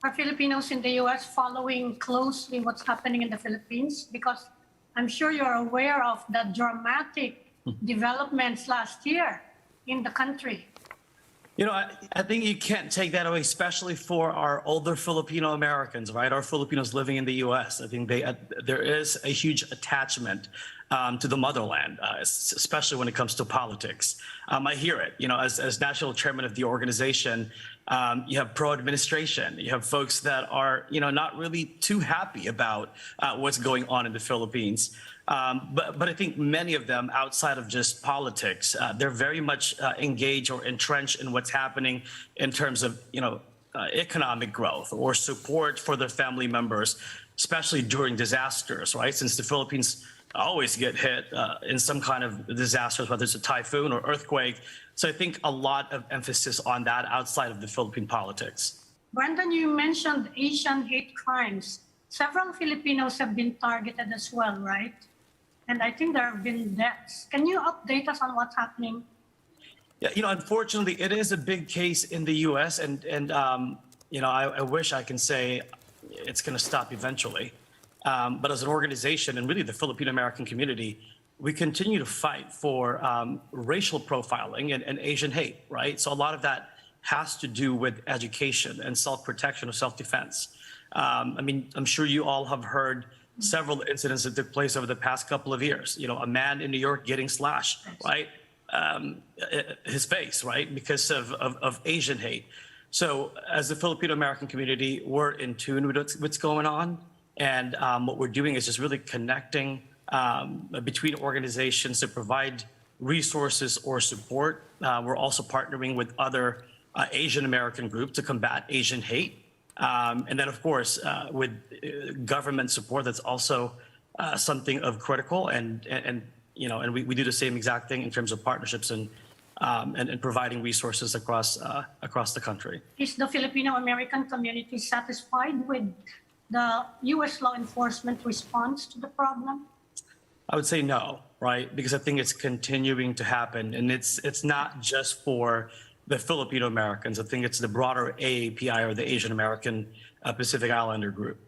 Are Filipinos in the U.S. following closely what's happening in the Philippines? Because I'm sure you're aware of the dramatic developments last year in the country. You know, I think you can't take that away, especially for our older Filipino Americans, right? Our Filipinos living in the U.S. I think there is a huge attachment to the motherland, especially when it comes to politics. I hear it. You know, as national chairman of the organization, you have pro-administration. You have folks that are, you know, not really too happy about what's going on in the Philippines. But I think many of them, outside of just politics, they're very much engaged or entrenched in what's happening in terms of, you know, economic growth or support for their family members, especially during disasters, right? Since the Philippines always get hit in some kind of disasters, whether it's a typhoon or earthquake. So I think a lot of emphasis on that outside of the Philippine politics. Brendan, you mentioned Asian hate crimes. Several Filipinos have been targeted as well, right? And I think there have been deaths. Can you update us on what's happening? Yeah, you know, unfortunately, it is a big case in the U.S. and you know, I wish I can say it's going to stop eventually. But as an organization and really the Filipino American community, we continue to fight for racial profiling and Asian hate, right? So a lot of that has to do with education and self-protection or self-defense. I mean, I'm sure you all have heard several incidents that took place over the past couple of years. You know, a man in New York getting slashed, right? His face, right? Because of Asian hate. So as the Filipino American community, we're in tune with what's going on. And what we're doing is just really connecting between organizations to provide resources or support. We're also partnering with other Asian American groups to combat Asian hate. And then, of course, with government support, that's also something of critical. And you know, and we do the same exact thing in terms of partnerships and providing resources across the country. Is the Filipino American community satisfied with the U.S. law enforcement response to the problem? I would say no, right? Because I think it's continuing to happen, and it's not just for the Filipino Americans. I think it's the broader AAPI or the Asian American Pacific Islander group.